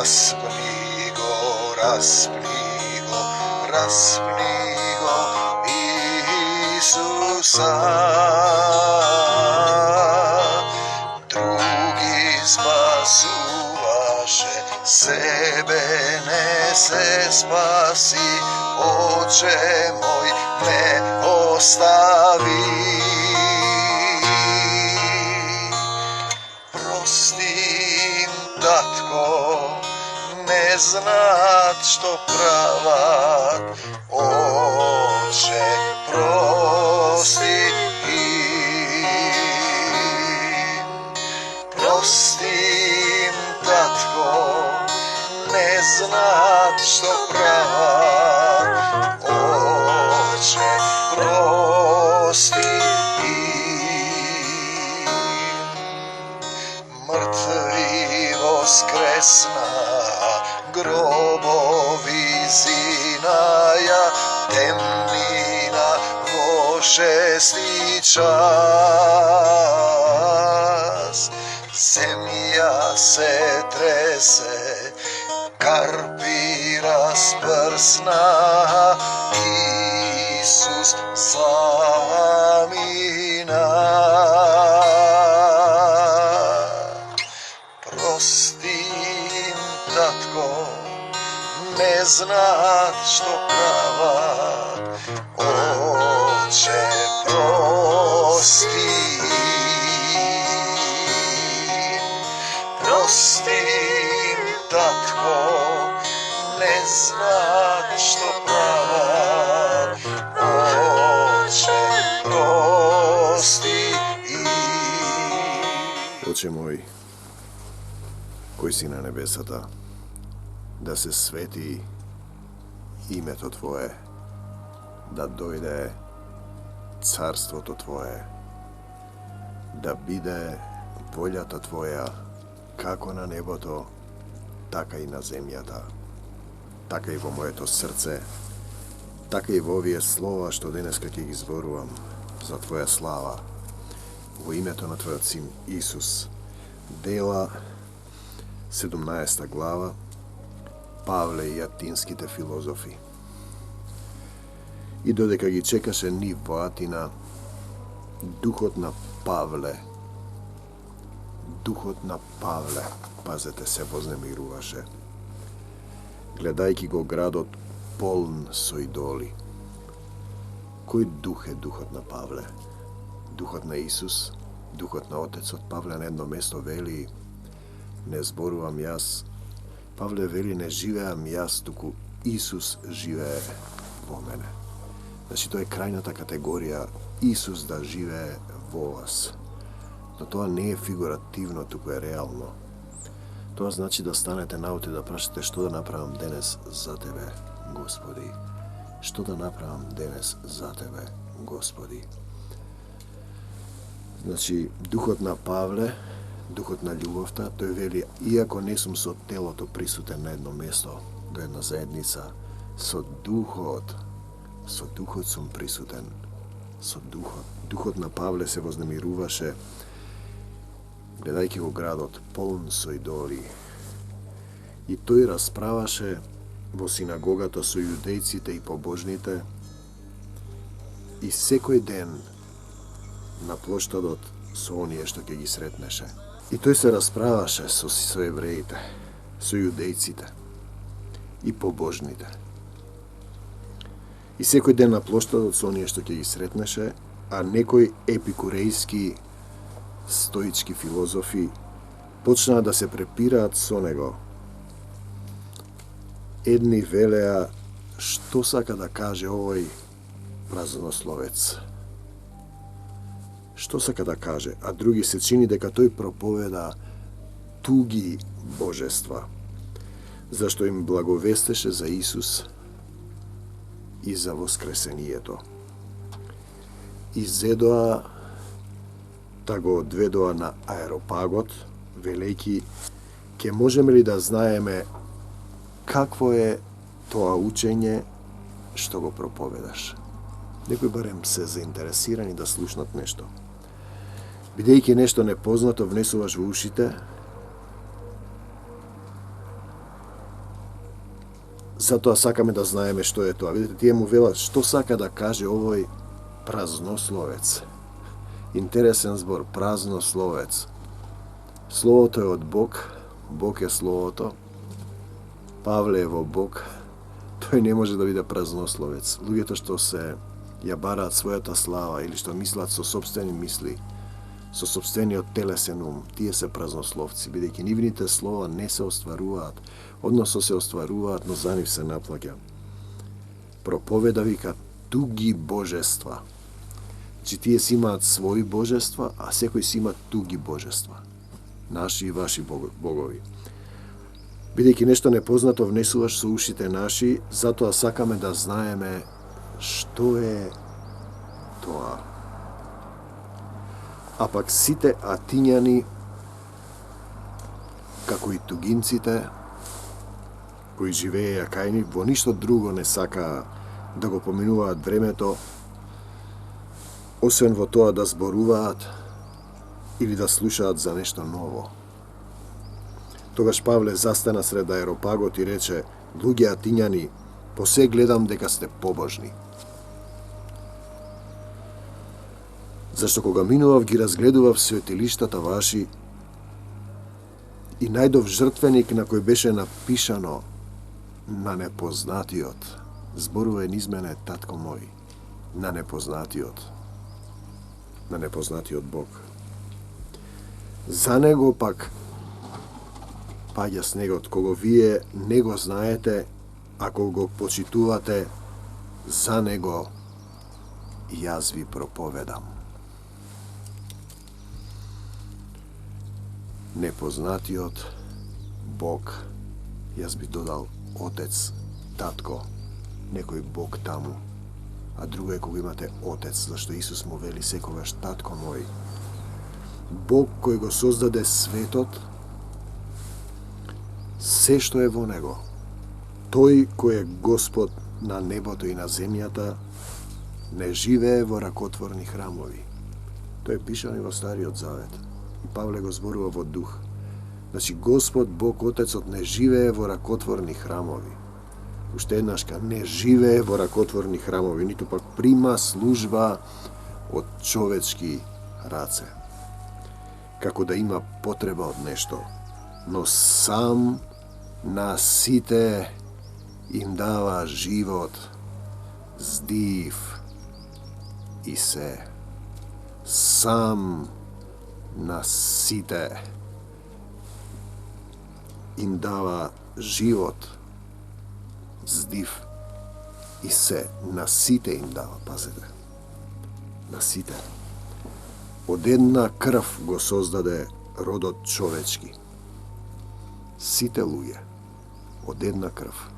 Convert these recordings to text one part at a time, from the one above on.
Распни го, распни го, распни го, Исуса. Други спасуваше, себе не се спаси, Отче мой ме остави. Прости им, татко, не знаат што прават, Отче, прости им. Прости им, татко, не знаат што прават, Отче, прости им. Мртви воскресна, гробови зинаја, темнина во 6 час. Земја се тресе, карпи распрсна, Исус замина. Прости им, татко, не знаат што прават, Отче, прости им. Прости им, татко, не знаат што прават, Отче, прости им. Отче мој, кој си на небесата, да се свети името Твое, да дојде царството Твое, да биде волјата Твоја, како на небото, така и на земјата, така и во моето срце, така и во овие слова што денеска ќе ги зборувам за Твоја слава, во името на Твојот Син Исус. Дела 17 глава, Павле и атинските филозофи. И додека ги чекаше нив во Атина, духот на Павле, пазете, се вознемируваше, гледајќи го градот полн со идоли. Кој дух е духот на Павле? Духот на Исус, духот на Отецот. Павле на едно место вели: не зборувам јас. Павле вели: не живеам јас, туку Исус живее во мене. Значи, тоа е крајната категорија, Исус да живее во вас. Но тоа не е фигуративно, туку е реално. Тоа значи да станете наути да прашате: што да направам денес за Тебе, Господи? Што да направам денес за Тебе, Господи? Значи, духот на Павле, духот на љубовта, тој вели: иако не сум со телото присутен на едно место, до една заедница, со духот сум присутен. Со духот. Духот на Павле се вознемируваше, гледајќи го градот полн со идоли. И тој расправаше во синагогата со јудејците и побожните, и секој ден на плоштадот со оние што ќе ги сретнеше. И тој се расправаше со евреите, со јудејците и побожните. И секој ден на плоштадот со оние што ќе ги сретнеше, а некои епикурејски, стоички филозофи почнаа да се препираат со него. Едни велеа: што сака да каже овој празнословец? Што сака да каже? А други се чини дека тој проповеда туги божества, зашто им благовестеше за Исус и за воскресението. И зедоа да го одведоа на Аеропагот, велејќи: ке можеме ли да знаеме какво е тоа учење што го проповедаш? Некои барем се заинтересирани да слушнат нешто. Бидејќи нешто непознато внесуваш во ушите, Затоа сакаме да знаеме што е тоа. Видите, тие му велат што сака да каже овој празнословец. Интересен збор, празнословец. Словото е од Бог, Бог е Словото, Павле е во Бог, тој не може да биде празнословец. Луѓето што се ја бараат својата слава или што мислат со собствени мисли, со собствениот телесен ум, тие се празнословци, бидејќи нивните слова не се остваруваат, односно се остваруваат, но за нив се наплаќа. Проповеда вика туги божества. Че тие си имаат своји божества, а секој си има туги божества. Наши и ваши богови. Бидејќи нешто непознато внесуваш со ушите наши, затоа сакаме да знаеме што е тоа. А пак сите атињани, како и тугинците, кои живееја кај ни, во ништо друго не сакаа да го поминуваат времето, освен во тоа да зборуваат или да слушаат за нешто ново. Тогаш Павле застана сред аеропагот и рече: луѓе атињани, по се гледам дека сте побожни. Зашто кога минував ги разгледував светилиштата ваши и најдов жртвеник на кој беше напишано на непознатиот. Зборува низ мене татко мој, на непознатиот Бог. За него пак паѓа снегот, кого вие не го знаете, ако го почитувате, за него јас ви проповедам. Непознатиот Бог, јас би додал Отец, Татко, некој Бог таму, а друго е кога имате Отец, зашто Исус му вели секогаш Татко мој. Бог кој го создаде светот, се што е во него, тој кој е Господ на небото и на земјата, не живее во ракотворни храмови. Тој е пишано и во Стариот Завет. И Павле го зборува во дух. Значи, Господ, Бог, Отецот не живее во ракотворни храмови. Уште еднашка, не живее во ракотворни храмови, ниту пак прима служба од човечки раце. Како да има потреба од нешто, но сам на сите им дава живот, здив и се. Сам на сите им дава живот, здив и се. На сите им дава, пазете. На сите. Од една крв го создаде родот човечки. Сите луѓе. Од една крв.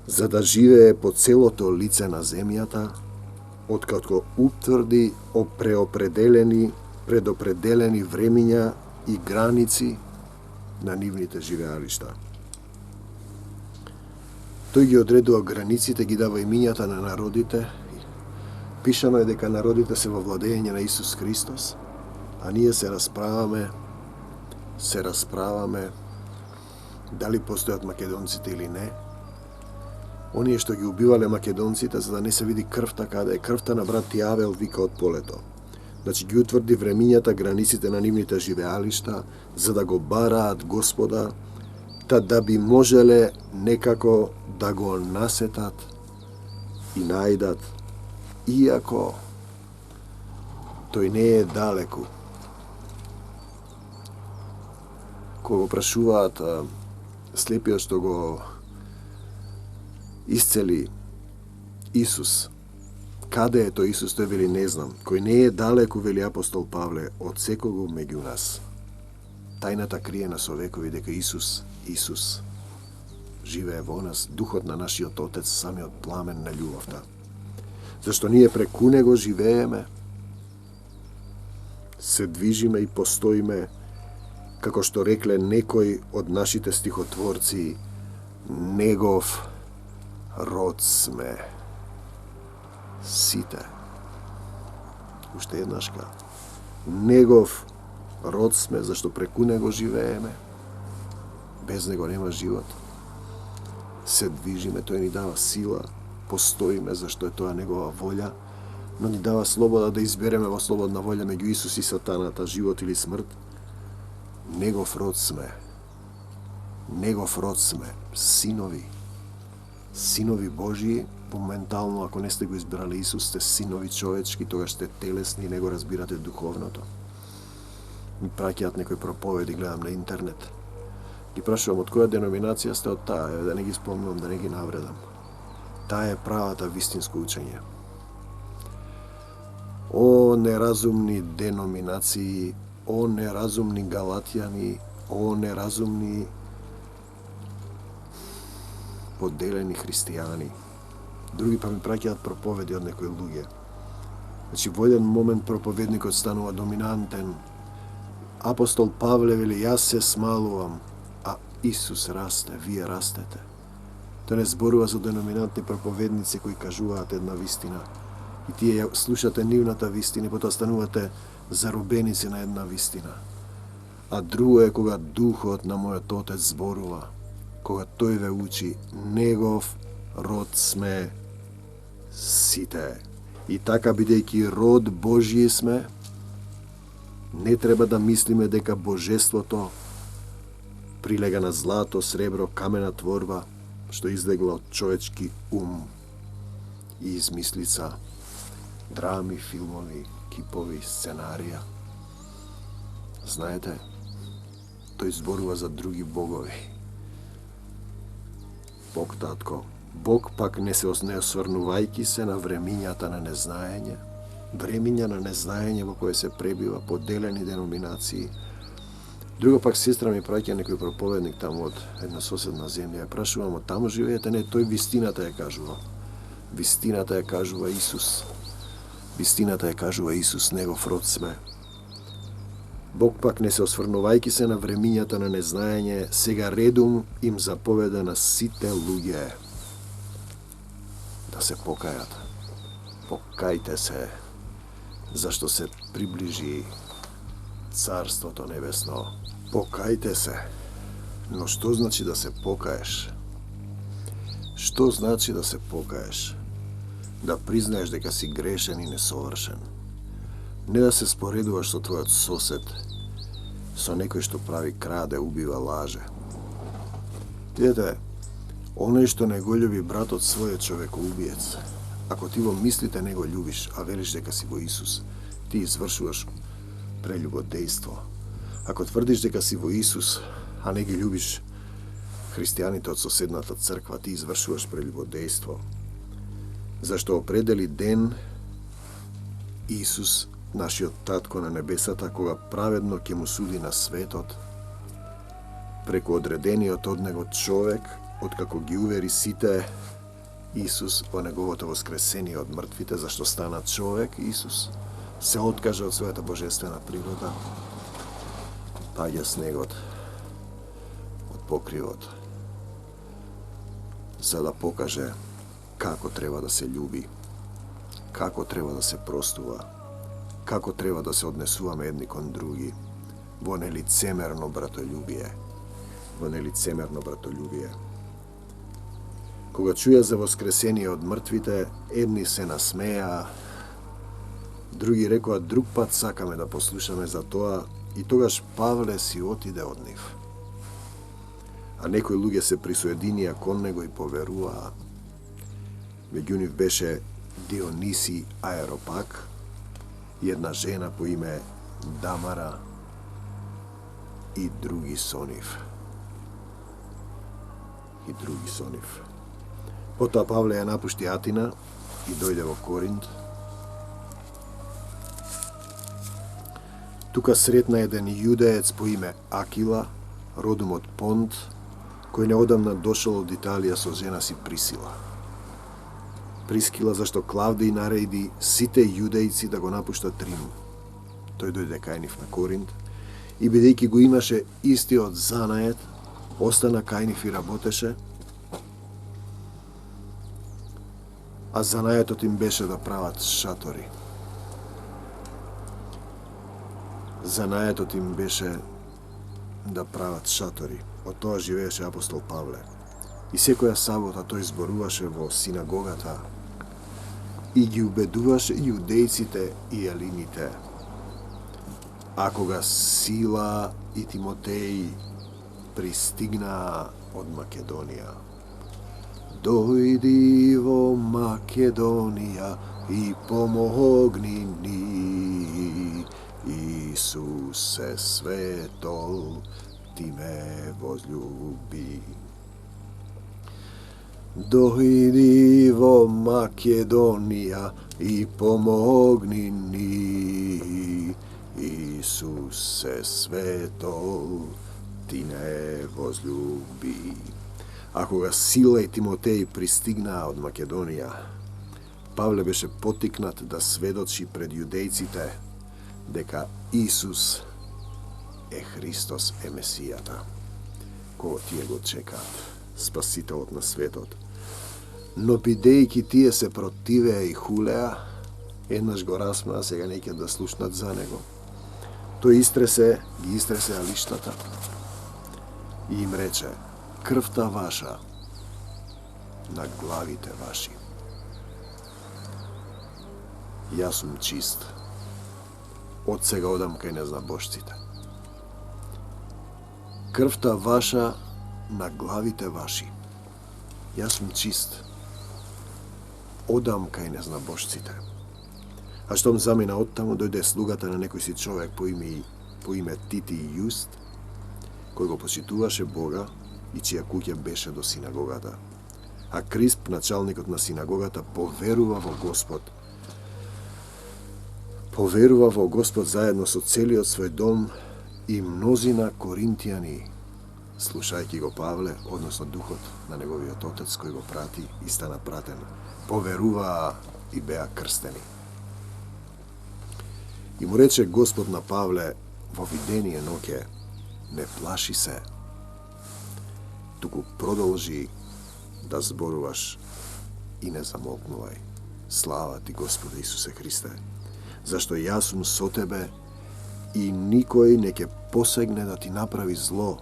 За да живее по целото лице на земјата, откако утврди предопределени времиња и граници на нивните живеалишта. Тој ги одредува границите, ги дава имињата на народите. Пишано е дека народите се во владење на Исус Христос, а ние се расправаме дали постојат македонците или не. Оние што ги убивале македонците, за да не се види крвта, каде е крвта на брат Авел, вика од полето. Значи ги утврди времињата, границите на нивните живеалишта, за да го бараат Господа, да би можеле некако да го насетат и најдат, иако тој не е далеку. Кога го прашуваат слепиот што го исцели Исус, каде е тој Исус, тој вели не знам. Кој не е далеку, вели апостол Павле, од секого меѓу нас. Тајната криена со векови дека Исус живее во нас, духот на нашиот Отец, самиот пламен на љубовта. Зашто ние преку него живееме, се движиме и постоиме, како што рекле некој од нашите стихотворци, негов род сме. Сите. Уште еднашка. Негов род сме, зашто преку него живееме. Без него нема живот. се движиме, тој ни дава сила, постоиме зашто е тоа негова волја, но ни дава слобода да избереме во слободна волја меѓу Исус и сатаната, живот или смрт. Негов род сме. Негов род сме. Синови. Синови Божии. Моментално, ако не сте го избрали Исус, сте синови човечки, тогаш сте телесни и не го разбирате духовното. Ми праќаат некои проповеди, гледам на интернет. Ги прашувам од која деноминација сте, од таа, да не ги спомнувам, да не ги навредам. Таа е правата вистинско учење. О, неразумни деноминации, о, неразумни галатјани, о, неразумни поделени христијани. Други па ми праќаат проповеди од некои луѓе. Значи, во еден момент проповедникот станува доминантен. Апостол Павле вели, јас се смалувам, а Исус расте, вие растете. Тоа не зборува за деноминантни проповедници кои кажуваат една вистина. И тие ја слушате нивната вистина и потоа станувате заробеници на една вистина. А друго е кога Духот на мојот Отец зборува, кога тој ве учи, негов род сме сите. И така, бидејќи род Божји сме, не треба да мислиме дека божеството прилега на злато, сребро, камена творба, што излегла од човечки ум и измислица, драми, филмови, кипови, сценарија. Знаете, тој зборува за други богови. Бог Татко, Бог пак не осврнувајќи се на времињата на незнаење, времиња на незнаење во кое се пребива, поделени деноминации. Друго пак сестра ми праќа некој проповедник таму од една соседна земја. Ја прашувам, од таму живеете? Не, тој вистината ја кажува. Вистината ја кажува Исус. Вистината ја кажува Исус, негов род сме. Бог пак не се осврнувајќи се на времињата на незнаење, сега редум им заповеда на сите луѓе да се покајат. Покајте се, зашто се приближи Царството Небесно. Покајте се. Но што значи да се покаеш? Што значи да се покаеш? Да признаеш дека си грешен и несовршен. Не да се споредуваш со твојот сосед, со некој што прави, краде, убива, лаже. Видете, оној што не го љуби братот својот човекоубиец, ако ти во мислите не го љубиш, а велиш дека си во Исус, ти извршуваш прелюбодејство. Ако тврдиш дека си во Исус, а не ги љубиш христијаните од соседната црква, ти извршуваш прелюбодејство. Зашто определи ден Исус, нашиот Татко на небесата, кога праведно ќе му суди на светот, преку одредениот од него човек, откако ги увери сите Исус во неговото воскресение од мртвите, зашто стана човек, Исус се откажа од својата божествена природа, паѓа снегот од покривот, за да покаже како треба да се љуби, како треба да се простува, како треба да се однесуваме едни кон други, во нелицемерно братолюбие, во нелицемерно братолюбие. Кога чуја за воскресение од мртвите, едни се насмеа, други рекоа друг пат сакаме да послушаме за тоа, и тогаш Павле си отиде од нив. А некои луѓе се присоединија кон него и поверуваа. Меѓу нив беше Диониси Аеропак и една жена по име Дамара и други со нив. Потоа Павле ја напушти Атина и дојде во Коринт. Тука сретна еден јудеец по име Акила, родом од Понт, кој неодамна дошол од Италија со жена си Присила. Прискила зашто Клавдиј нареди сите јудејци да го напуштат Рим. Тој дојде кај нив на Коринт и бидејќи го имаше истиот занает, остана кај нив и работеше, а занаетот им беше да прават шатори. Занаетот им беше да прават шатори. Од тоа живееше апостол Павле. И секоја сабота тој зборуваше во синагогата и ги убедуваше јудејците и елините. А кога Сила и Тимотеј пристигнаа од Македонија, дојди во Македонија и помогни ни, Исусе светол, ти ме возлюби. Дојди во Македонија и помогни ни, Исусе светол, ти не возлюби. А кога Сила и Тимотеј пристигнаа од Македонија, Павле беше потикнат да сведочи пред јудејците дека Исус е Христос, е Месијата, кога тие го чекаат, Спасителот на светот. Но бидејќи тие се противеа и хулеа, еднаш го распнаа, сега неќе да слушнат за него. Тој ги истресе алиштата и им рече: крвта ваша на главите ваши. Јас сум чист. Од сега одам кај незнабожците. Крвта ваша на главите ваши. Јас сум чист. Одам кај незнабожците. А штом замина оттаму, дојде слугата на некој си човек по име Тити Јуст, кој го почитуваше Бога и чија куќа беше до синагогата. А Крисп, началникот на синагогата, поверува во Господ. Поверува во Господ заедно со целиот свој дом и мнозина коринтијани, слушајќи го Павле, односно духот на неговиот отец кој го прати и стана пратен, поверуваа и беа крстени. И му рече Господ на Павле во видение ноќе: не плаши се, туку продолжи да зборуваш и не замолкнувај. Слава ти, Господе Исусе Христе, зашто јас сум со тебе и никој не ќе посегне да ти направи зло,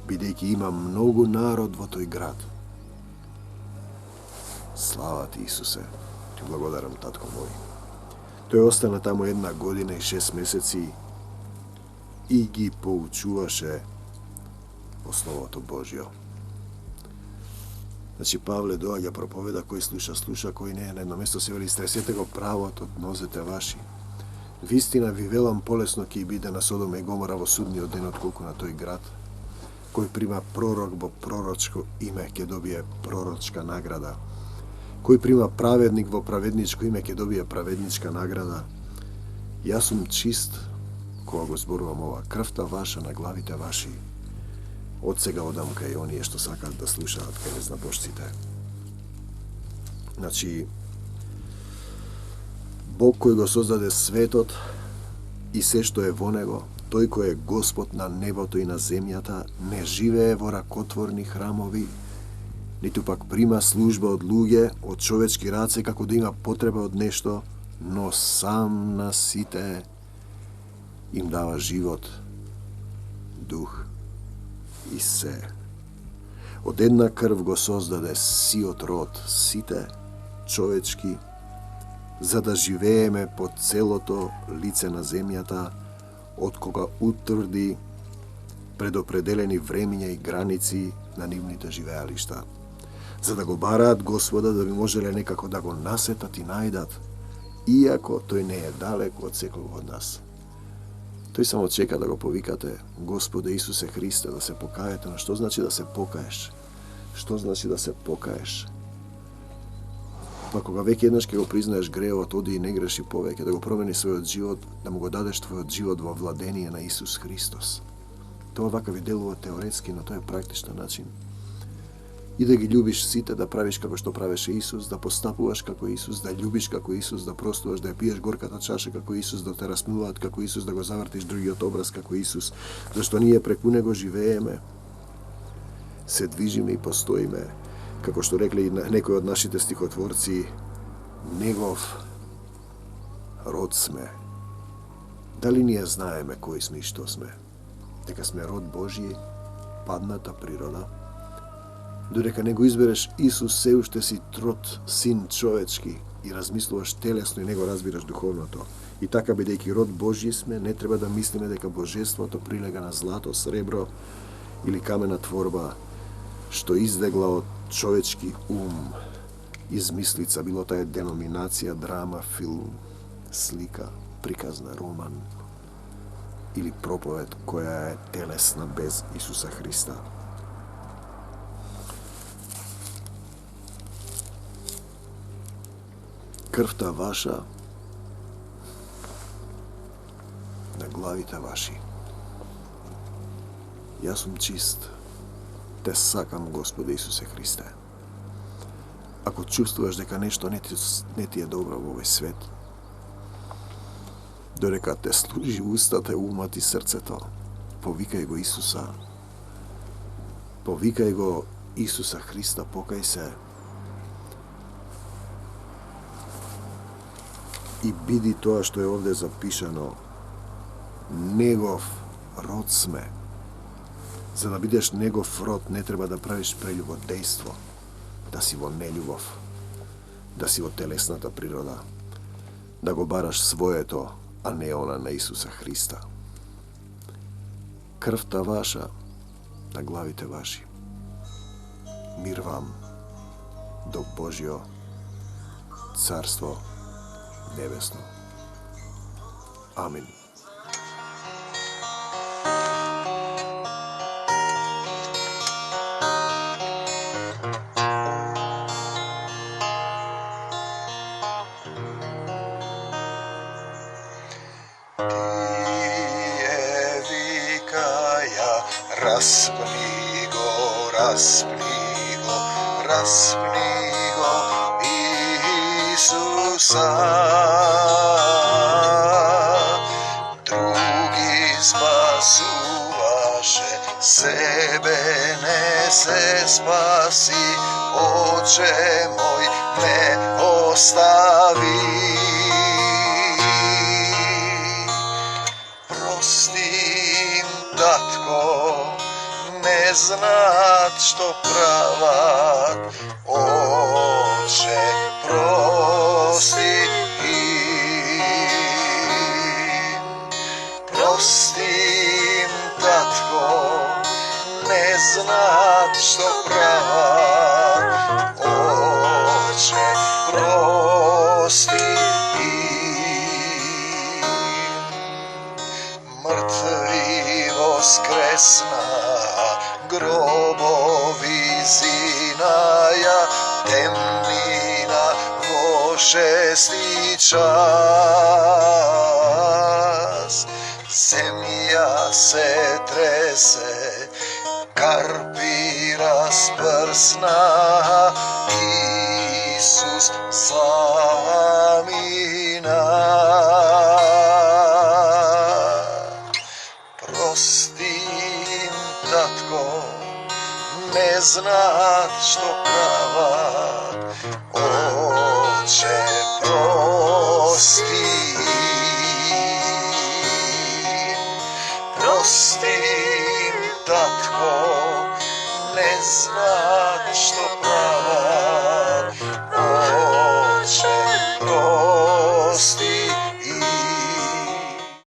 бидејќи има многу народ во тој град. Слава ти, Исусе, ти благодарам, татко мој. Тој остана таму 1 година и 6 месеци и ги поучуваше во Словото Божјо. Значи, Павле доаѓа, проповеда, кој слуша, кој не. На едно место се вели: стресете го правот од нозете ваши. Вистина ви велам, полесно ќе биде на Содома и Гомора во судниот ден отколку на тој град. Кој прима пророк во пророчко име ќе добие пророчка награда. Кој прима праведник во праведничко име ќе добие праведничка награда. Јас сум чист кога го зборувам ова: крвта ваша на главите ваши. Од сега одам кај оние што сакаат да слушаат, кај незнабожците. Значи, Бог кој го создаде светот и се што е во него, тој кој е Господ на небото и на земјата, не живее во ракотворни храмови, ниту пак прима служба од луѓе, од човечки раце, како да има потреба од нешто, но сам на сите им дава живот, дух и се. Од една крв го создаде сиот род, сите човечки, за да живееме по целото лице на земјата, од кога утврди предопределени времиња и граници на нивните живеалишта, за да го бараат Господа, да би можеле некако да го насетат и најдат, иако тој не е далек од секој од нас. Тој само чека да го повикате: Господе Исусе Христе, да се покаете. Но што значи да се покаеш? Што значи да се покаеш? Па кога веќе еднаш ќе го признаеш греот, оди и не греши повеќе, да го промени својот живот, да му го дадеш твојот живот во владение на Исус Христос. Тоа вака ви делува теоретски, но тоа е практичен начин. И да ги љубиш сите, да правиш како што правеше Исус, да постапуваш како Исус, да љубиш како Исус, да простуваш, да ја пиеш горката чаша како Исус, да те распнуваат како Исус, да го завртиш другиот образ како Исус, зашто ние преку него живееме, се движиме и постоиме, како што рекле и некои од нашите стихотворци: негов род сме. Дали ние знаеме кои сме и што сме? Дека сме род Божји, падната природа, Додека не го избереш Исус, се уште си трот, син човечки и размислуваш телесно и не го разбираш духовното. И така, бидејќи род Божји сме, не треба да мислиме дека божеството прилега на злато, сребро или камена творба, што издегла од човечки ум, измислица, било таа деноминација, драма, филм, слика, приказна, роман или проповед која е телесна без Исуса Христа. Крвта ваша на главите ваши. Јас сум чист. Те сакам, Господе Исусе Христе. Ако чувствуваш дека нешто не ти е добро во овој свет, додека те служи устата, умот и срцето, повикај го Исуса. Повикај го Исуса Христа, покај се. И биди тоа што е овде запишано. Негов род сме. За да бидеш негов род, не треба да правиш прелюбодејство, да си во нељубов, да си во телесната природа, да го бараш своето, а не она на Исуса Христа. Крвта ваша на главите ваши. Мир вам до Божјо Царство Небесно. Амин. Распни го, распни го, распни го, Исуса. Други спасуваше, себе не се спаси, Оче мој не остави. Прости им, татко, не знаат што прават, Оче, прости им. Прости им, татко, не знаат што прават, Оче, прости им. Мртви воскресна, гробови зинаја, темнина во 6 час. Земја се тресе, карпи распрсна, Исус замина. Прости им, татко, не знаат што прават, Оче, прости им. Прости им, татко, не знаат што прават.